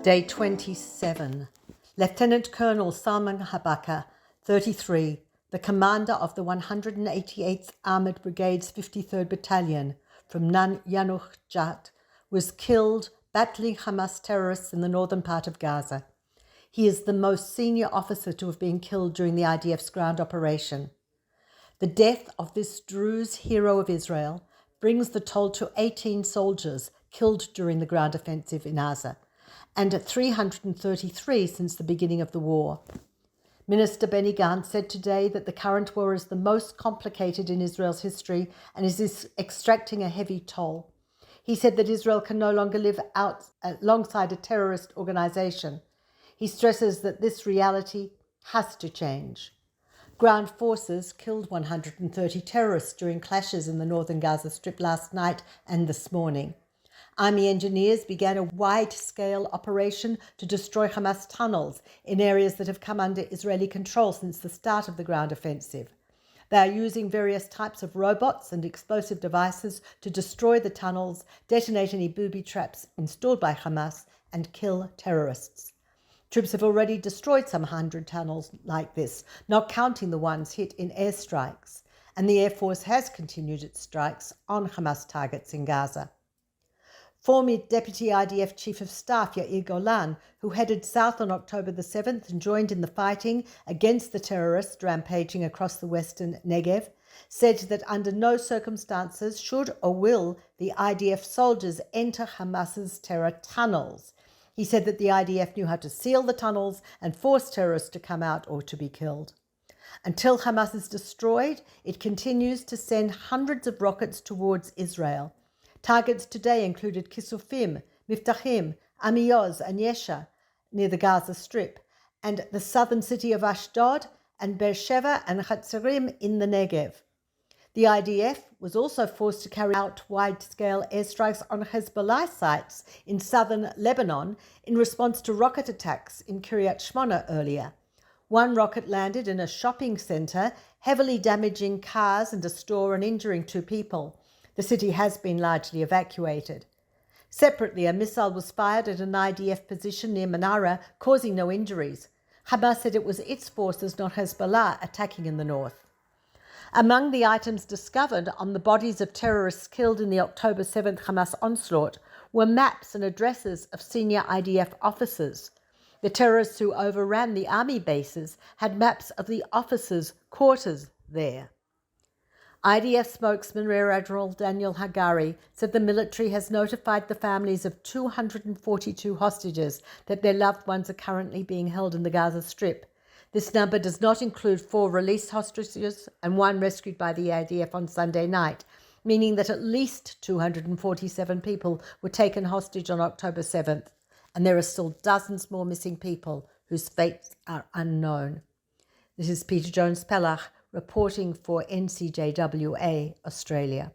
Day 27. Lieutenant Colonel Salman Habaka, 33, the commander of the 188th Armoured Brigade's 53rd Battalion from Nan Yanuch, was killed battling Hamas terrorists in the northern part of Gaza. He is the most senior officer to have been killed during the IDF's ground operation. The death of this Druze hero of Israel brings the toll to 18 soldiers killed during the ground offensive in Gaza, and 333 since the beginning of the war. Minister Benny Gantz said today that the current war is the most complicated in Israel's history and is extracting a heavy toll. He said that Israel can no longer live out alongside a terrorist organization. He stresses that this reality has to change. Ground forces killed 130 terrorists during clashes in the northern Gaza Strip last night and this morning. Army engineers began a wide-scale operation to destroy Hamas tunnels in areas that have come under Israeli control since the start of the ground offensive. They are using various types of robots and explosive devices to destroy the tunnels, detonate any booby traps installed by Hamas, and kill terrorists. Troops have already destroyed some 100 tunnels like this, not counting the ones hit in airstrikes, and the Air Force has continued its strikes on Hamas targets in Gaza. Former Deputy IDF Chief of Staff Yair Golan, who headed south on October the 7th and joined in the fighting against the terrorists rampaging across the western Negev, said that under no circumstances should or will the IDF soldiers enter Hamas's terror tunnels. He said that the IDF knew how to seal the tunnels and force terrorists to come out or to be killed. Until Hamas is destroyed, it continues to send hundreds of rockets towards Israel. Targets today included Kisufim, Miftahim, Amiyoz and Yesha near the Gaza Strip, and the southern city of Ashdod and Beersheba and Hatzerim in the Negev. The IDF was also forced to carry out wide-scale airstrikes on Hezbollah sites in southern Lebanon in response to rocket attacks in Kiryat Shmona earlier. One rocket landed in a shopping centre, heavily damaging cars and a store and injuring 2 people. The city has been largely evacuated. Separately, a missile was fired at an IDF position near Manara, causing no injuries. Hamas said it was its forces, not Hezbollah, attacking in the north. Among the items discovered on the bodies of terrorists killed in the October 7th Hamas onslaught were maps and addresses of senior IDF officers. The terrorists who overran the army bases had maps of the officers' quarters there. IDF spokesman Rear Admiral Daniel Hagari said the military has notified the families of 242 hostages that their loved ones are currently being held in the Gaza Strip. This number does not include 4 released hostages and 1 rescued by the IDF on Sunday night, meaning that at least 247 people were taken hostage on October 7th, and there are still dozens more missing people whose fates are unknown. This is Peter Jones-Pellach reporting for NCJWA Australia.